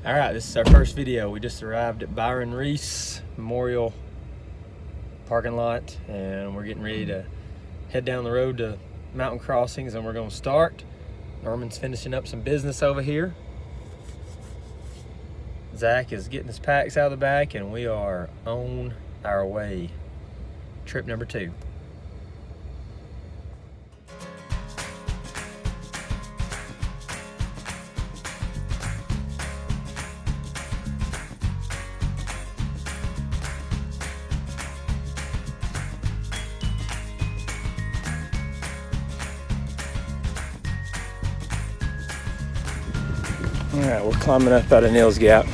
All right, this is our first video. We just arrived at Byron Reese Memorial parking lot, and we're getting ready to head down the road to Mountain Crossings, and we're going to start. Norman's finishing up some business over here. Zach is getting his packs out of the back, and we are on our way. Trip number 2. All right, we're climbing up out of Neel Gap,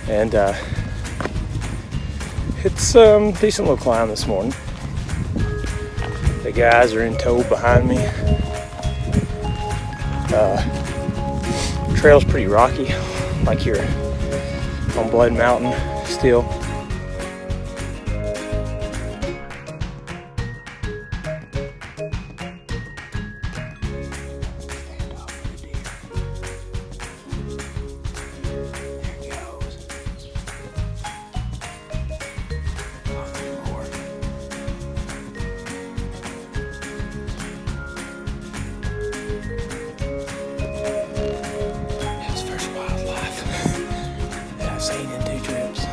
and it's a decent little climb this morning. The guys are in tow behind me. Trail's pretty rocky, like you're on Blood Mountain still. Seen in 2 trips.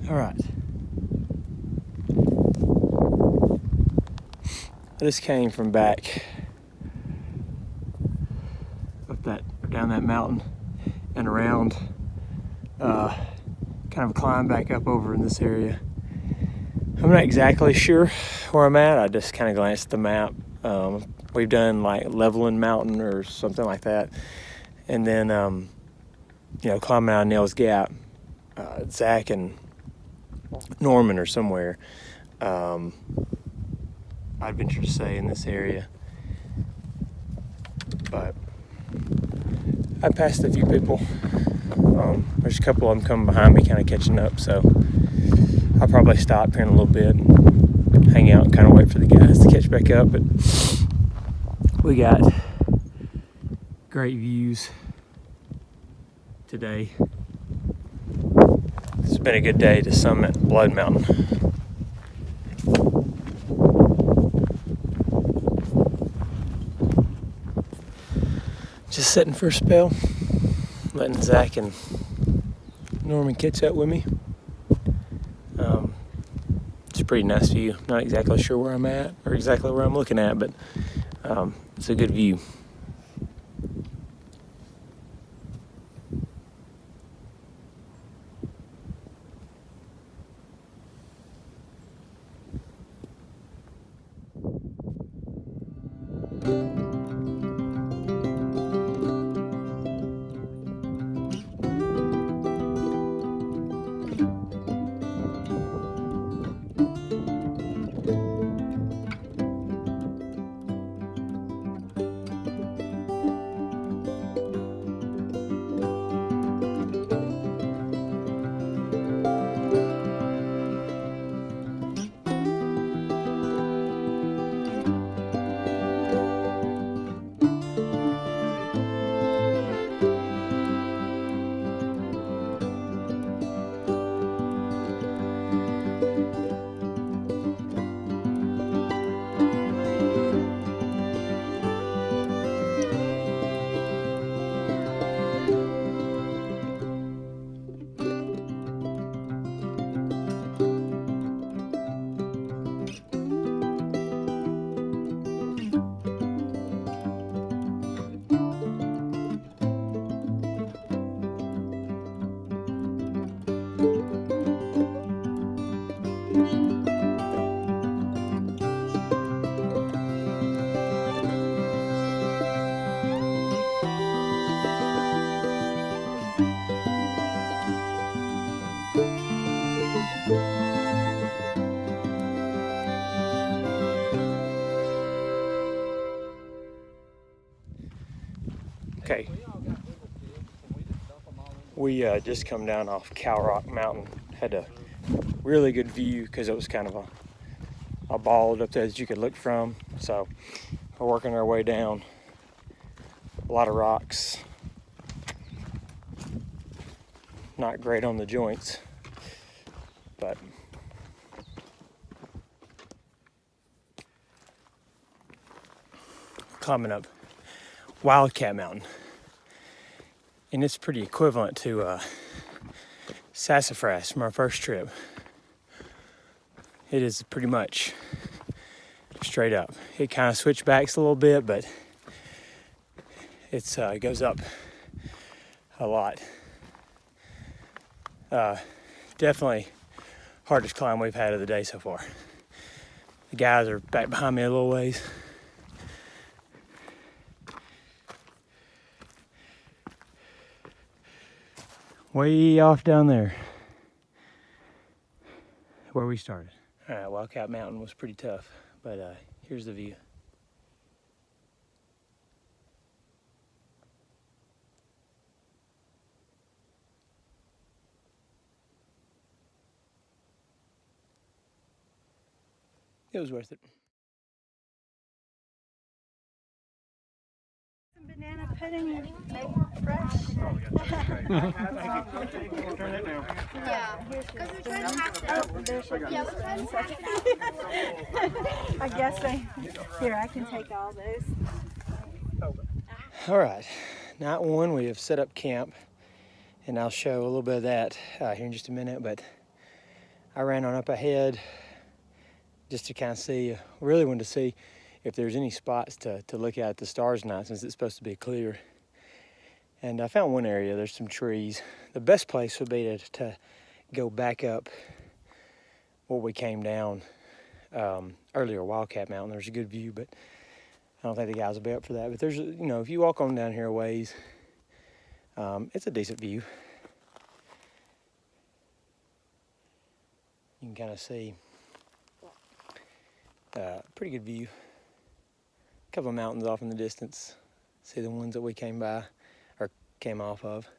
All right. I just came from back up that, or down that mountain and around, kind of climb back up over in this area. I'm not exactly sure where I'm at. I just kind of glanced at the map. We've done like Leveling Mountain or something like that. And then, climbing out of Neel Gap, Zach and Norman or somewhere, I'd venture to say in this area, but I passed a few people. There's a couple of them coming behind me kind of catching up, so I'll probably stop here in a little bit and hang out and kind of wait for the guys to catch back up. But we got great views today. It's been a good day to summit Blood Mountain. Just sitting for a spell, letting Zach and Norman catch up with me. It's a pretty nice view. Not exactly sure where I'm at or exactly where I'm looking at, but it's a good view. Okay. We just come down off Cow Rock Mountain. Had a really good view because it was kind of a bald up there that you could look from. So we're working our way down. A lot of rocks. Not great on the joints, but climbing up Wildcat Mountain. And it's pretty equivalent to Sassafras from our first trip. It is pretty much straight up. It kind of switchbacks a little bit, but it goes up a lot. Definitely hardest climb we've had of the day so far. The guys are back behind me a little ways. Way off down there, where we started. All right, Wildcat Mountain was pretty tough, but here's the view. It was worth it. Some banana pudding made fresh. Oh, yeah. Turn that down. Yeah, here's there should be one second. I guess here, I can take all those. All right, night one, we have set up camp, and I'll show a little bit of that here in just a minute, but I ran on up ahead just to kind of see, really wanted to see if there's any spots to look at the stars tonight, since it's supposed to be clear. And I found one area, there's some trees. The best place would be to go back up where we came down earlier, Wildcat Mountain. There's a good view, but I don't think the guys will be up for that. But there's, you know, if you walk on down here a ways, it's a decent view. You can kind of see pretty good view. A couple of mountains off in the distance. See the ones that we came by or came off of.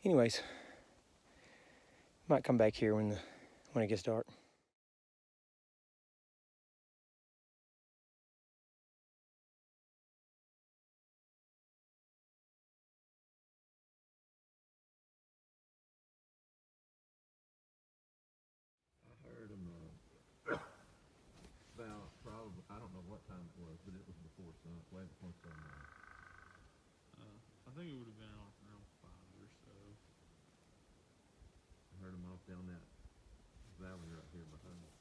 Anyways, might come back here when it gets dark. Probably, I don't know what time it was, but it was before sun, way before sunrise. I think it would have been off around 5 or so. I heard them off down that valley right here behind us.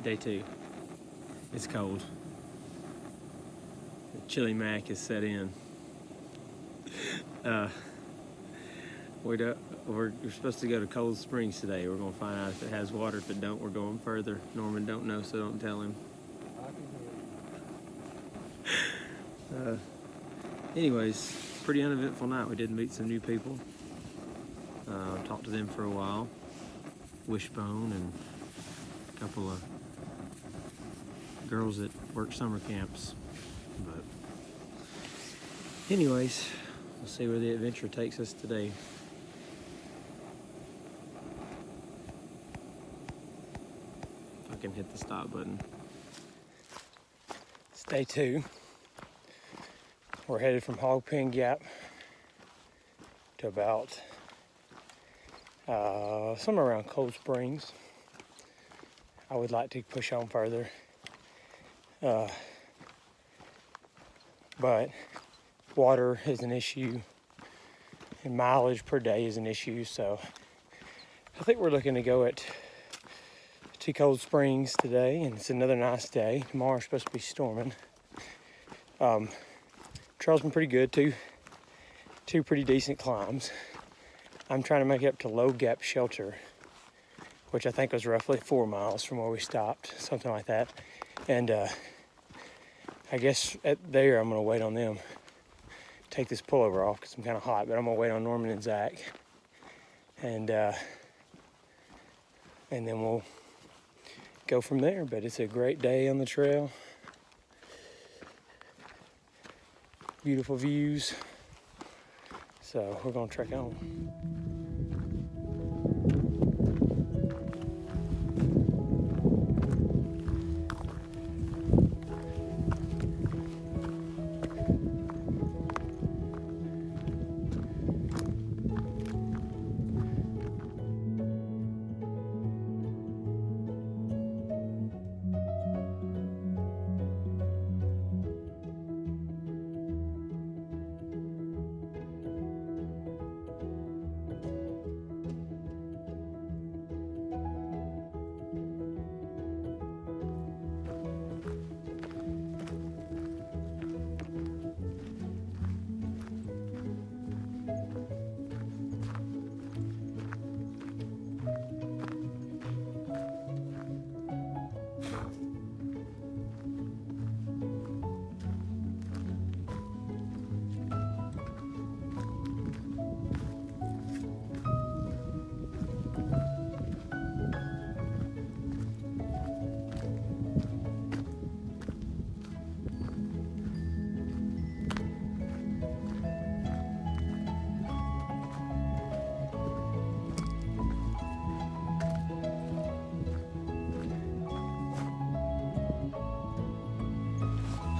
Day 2. It's cold. The chilly mac is set in. We're supposed to go to Cold Springs today. We're going to find out if it has water. If it don't, we're going further. Norman don't know, so don't tell him. Anyways, pretty uneventful night. We did meet some new people. Talked to them for a while. Wishbone and a couple of girls that work summer camps. But anyways, we'll see where the adventure takes us today. If I can hit the stop button. It's day 2. We're headed from Hogpen Gap to about somewhere around Cold Springs. I would like to push on further, but water is an issue and mileage per day is an issue, so I think we're looking to go to Cold Springs today, and it's another nice day. Tomorrow's supposed to be storming. Trail's been pretty good, two pretty decent climbs. I'm trying to make it up to Neel Gap Shelter, which I think was roughly 4 miles from where we stopped, something like that. And I guess there I'm gonna wait on them. Take this pullover off because I'm kind of hot, but I'm gonna wait on Norman and Zach, and then we'll go from there. But it's a great day on the trail. Beautiful views. So we're gonna trek on.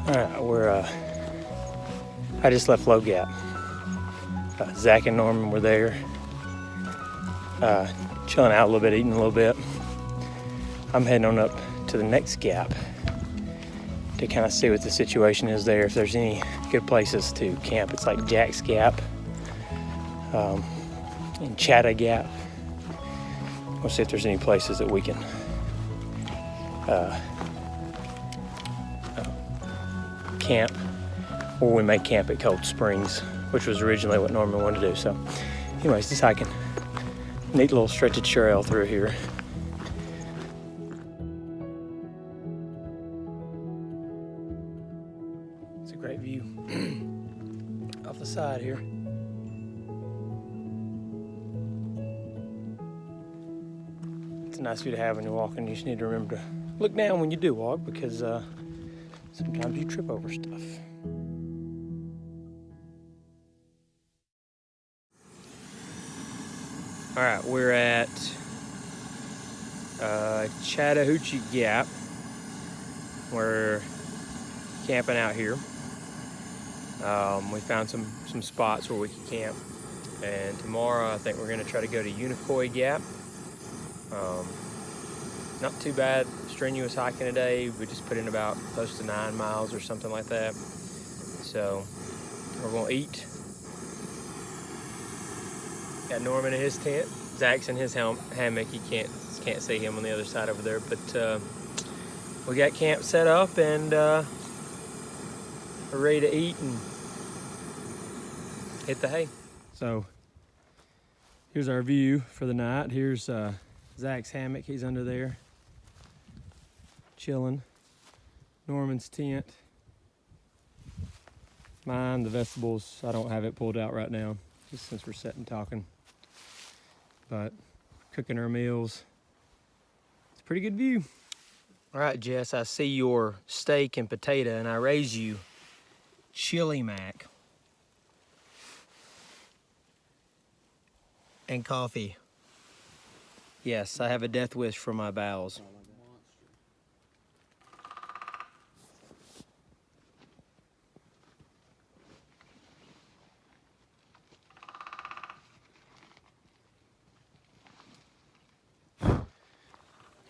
All right, I just left Neel Gap. Zach and Norman were there, chilling out a little bit, eating a little bit. I'm heading on up to the next gap to kind of see what the situation is there, if there's any good places to camp. It's like Jack's Gap and Chatta Gap. We'll see if there's any places that we can camp, or we may camp at Cold Springs, which was originally what Norman wanted to do. So anyways, just hiking. Neat little stretch of trail through here. It's a great view off the side here. It's a nice view to have when you're walking. You just need to remember to look down when you do walk, because sometimes you trip over stuff. All right, we're at Chattahoochee Gap. We're camping out here. We found some spots where we can camp. And tomorrow I think we're gonna try to go to Unicoi Gap. Not too bad, strenuous hiking today. We just put in about close to 9 miles or something like that. So we're gonna eat. Got Norman in his tent. Zach's in his hammock. You can't see him on the other side over there. But we got camp set up, and we're ready to eat and hit the hay. So here's our view for the night. Here's Zach's hammock. He's under there, chilling. Norman's tent. Mine, the vegetables, I don't have it pulled out right now, just since we're sitting talking. But cooking our meals. It's a pretty good view. All right, Jess, I see your steak and potato, and I raise you chili mac and coffee. Yes, I have a death wish for my bowels.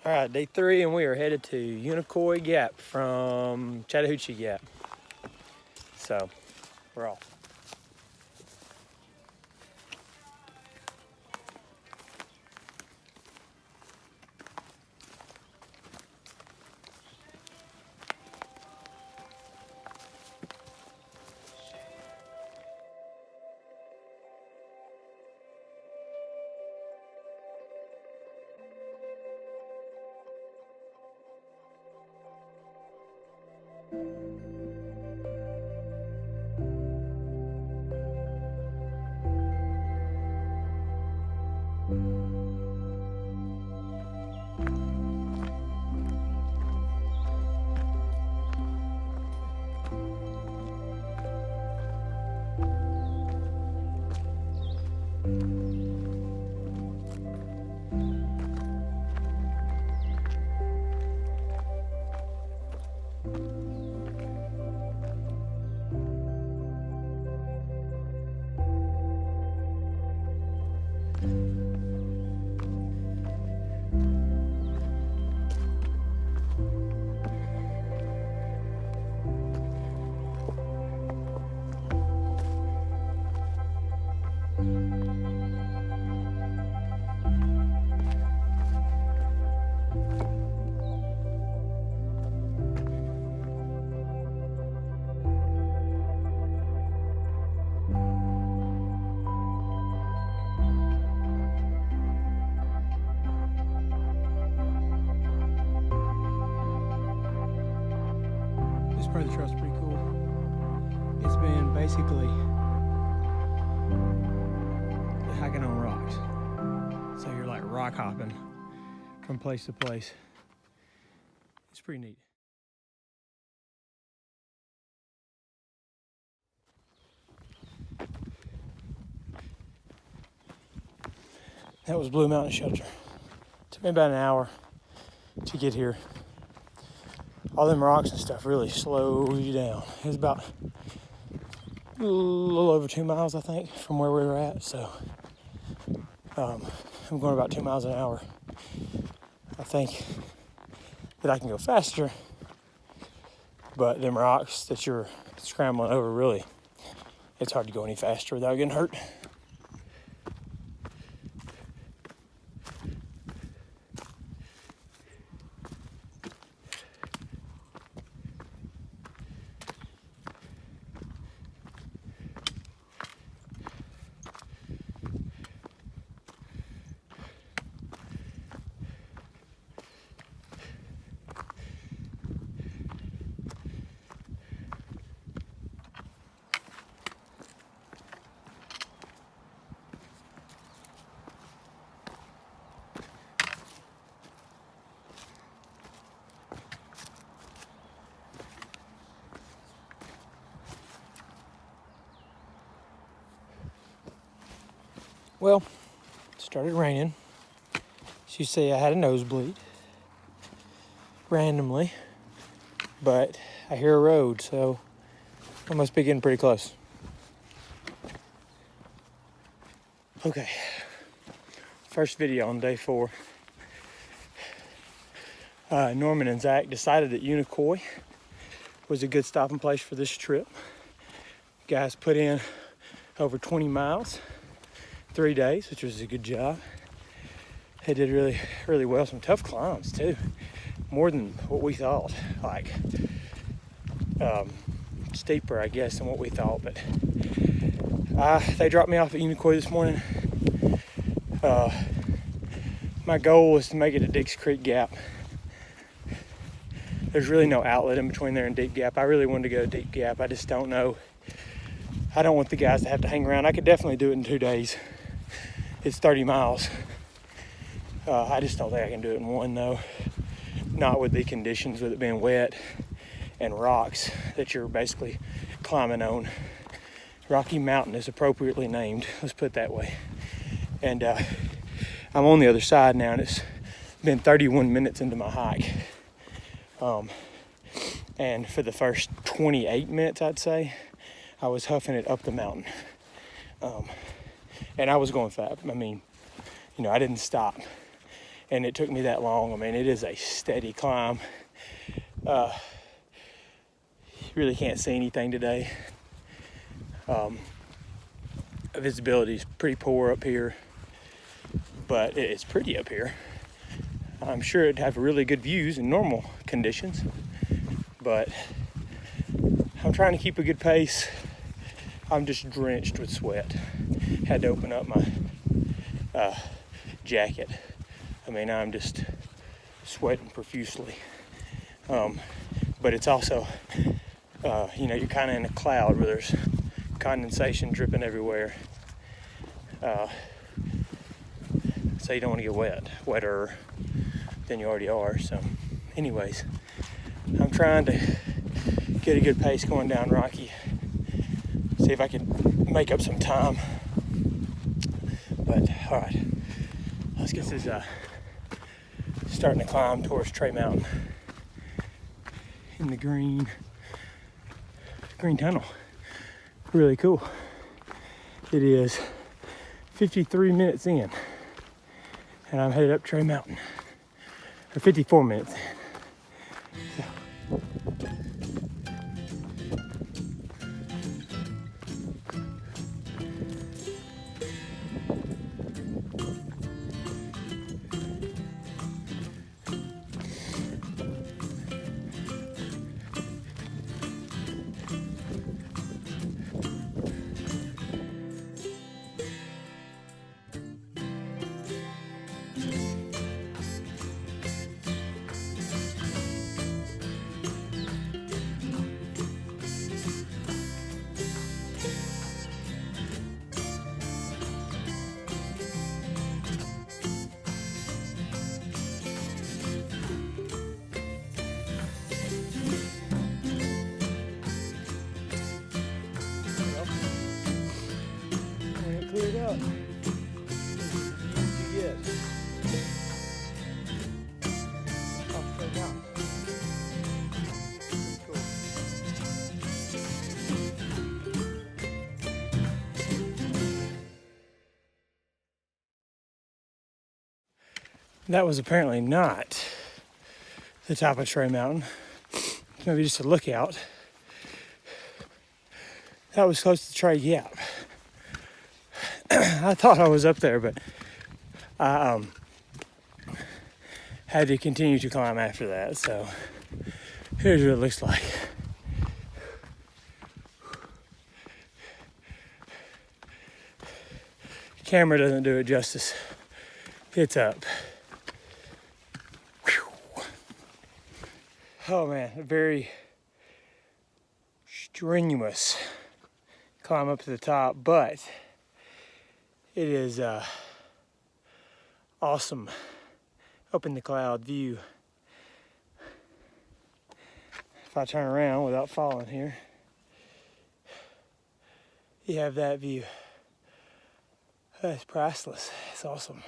All right, day 3, and we are headed to Unicoi Gap from Chattahoochee Gap. So, we're off. part of the trail's pretty cool. It's been basically hiking on rocks. So you're like rock hopping from place to place. It's pretty neat. That was Blue Mountain Shelter. Took me about an hour to get here. All them rocks and stuff really slow you down. It was about a little over 2 miles, I think, from where we were at. So I'm going about 2 miles an hour. I think that I can go faster, but them rocks that you're scrambling over, really, it's hard to go any faster without getting hurt. Well, it started raining. She said I had a nosebleed randomly, but I hear a road, so I must be getting pretty close. Okay, first video on day 4. Norman and Zach decided that Unicoi was a good stopping place for this trip. Guys put in over 20 miles. 3 days, which was a good job. They did really well. Some tough climbs too, more than what we thought. Like steeper, I guess, than what we thought. But they dropped me off at Unicoi this morning. My goal was to make it to Dix Creek Gap. There's really no outlet in between there and Deep Gap. I really wanted to go to Deep Gap. I just don't know. I don't want the guys to have to hang around. I could definitely do it in 2 days. It's 30 miles. I just don't think I can do it in 1 though. Not with the conditions, with it being wet and rocks that you're basically climbing on. Rocky Mountain is appropriately named, let's put it that way. And I'm on the other side now, and it's been 31 minutes into my hike. And for the first 28 minutes, I'd say, I was huffing it up the mountain. And I was going fast. I mean, you know, I didn't stop. And it took me that long. I mean, it is a steady climb. You really can't see anything today. Visibility is pretty poor up here, but it's pretty up here. I'm sure it'd have really good views in normal conditions, but I'm trying to keep a good pace. I'm just drenched with sweat. Had to open up my jacket. I mean, I'm just sweating profusely. But it's also, you know, you're kind of in a cloud where there's condensation dripping everywhere. So you don't want to get wetter than you already are. So anyways, I'm trying to get a good pace going down Rocky. See if I can make up some time. But all right, let's get this. Starting to climb towards Trey Mountain in the green tunnel. Really cool. It is 53 minutes in, and I'm headed up Trey Mountain. Or 54 minutes in. So. That was apparently not the top of Tray Mountain. Maybe just a lookout. That was close to Tray Gap. I thought I was up there, but I had to continue to climb after that. So here's what it looks like. The camera doesn't do it justice. It's up. Oh man, a very strenuous climb up to the top, but it is awesome up in the cloud view. If I turn around without falling here, you have that view. That's priceless. It's awesome.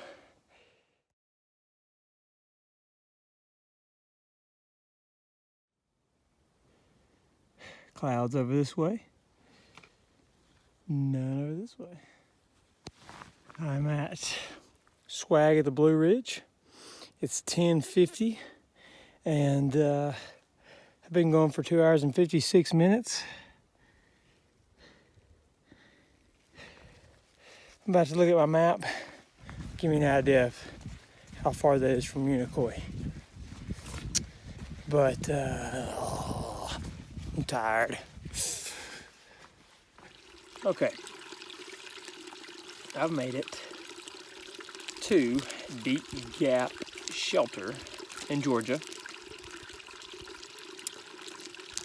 Clouds over this way. None over this way. I'm at Swag at the Blue Ridge. It's 10:50 and I've been going for 2 hours and 56 minutes. I'm about to look at my map. Give me an idea of how far that is from Unicoi. But I'm tired. Okay. I've made it to Neel Gap Shelter in Georgia,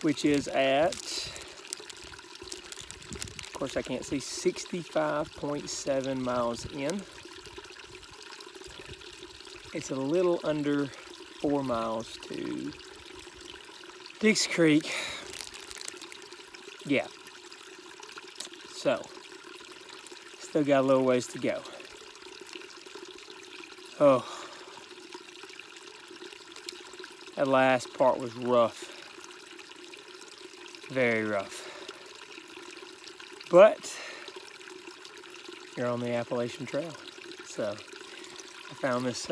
which is at, of course I can't see, 65.7 miles in. It's a little under 4 miles to Dix Creek. Yeah. So, still got a little ways to go. Oh, that last part was rough. Very rough. But you're on the Appalachian Trail. So I found this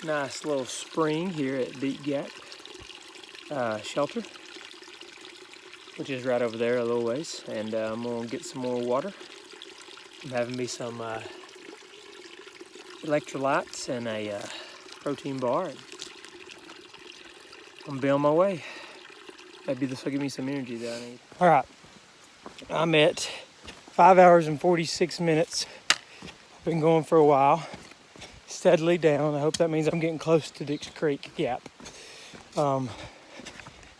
nice little spring here at Neel Gap Shelter, which is right over there a little ways, and I'm gonna get some more water. I'm having me some electrolytes and a protein bar. And I'm gonna be on my way. Maybe this will give me some energy that I need. All right, I'm at 5 hours and 46 minutes. I've been going for a while, steadily down. I hope that means I'm getting close to Dix Creek Gap.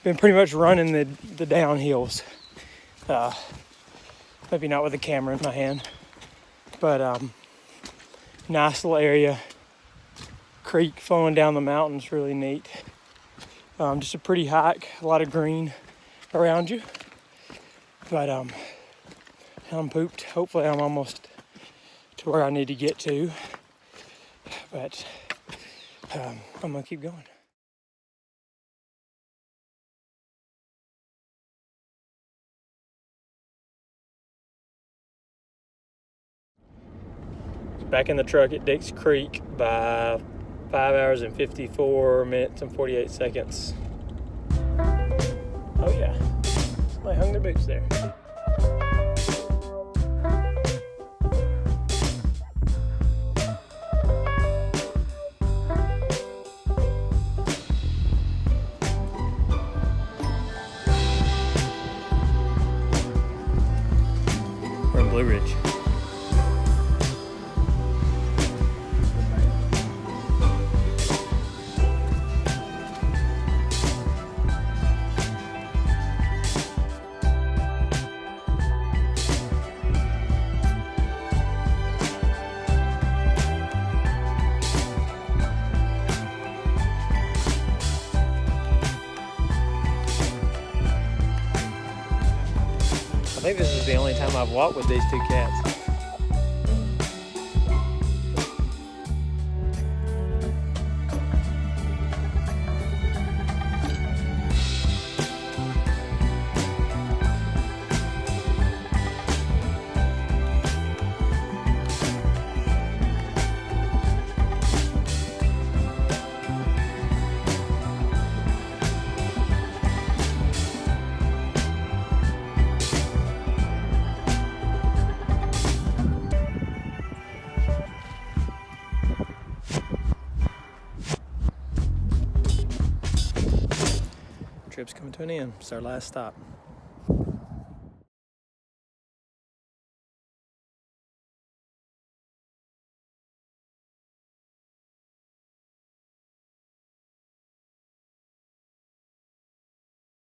Been pretty much running the downhills. Maybe not with the camera in my hand, but nice little area. Creek flowing down the mountain's really neat. Just a pretty hike, a lot of green around you. But I'm pooped. Hopefully I'm almost to where I need to get to. But I'm gonna keep going. Back in the truck at Dix Creek by 5 hours and 54 minutes and 48 seconds. Oh yeah, somebody hung their boots there. We're in Blue Ridge. think this is the only time I've walked with these two cats. Trip's coming to an end. It's our last stop.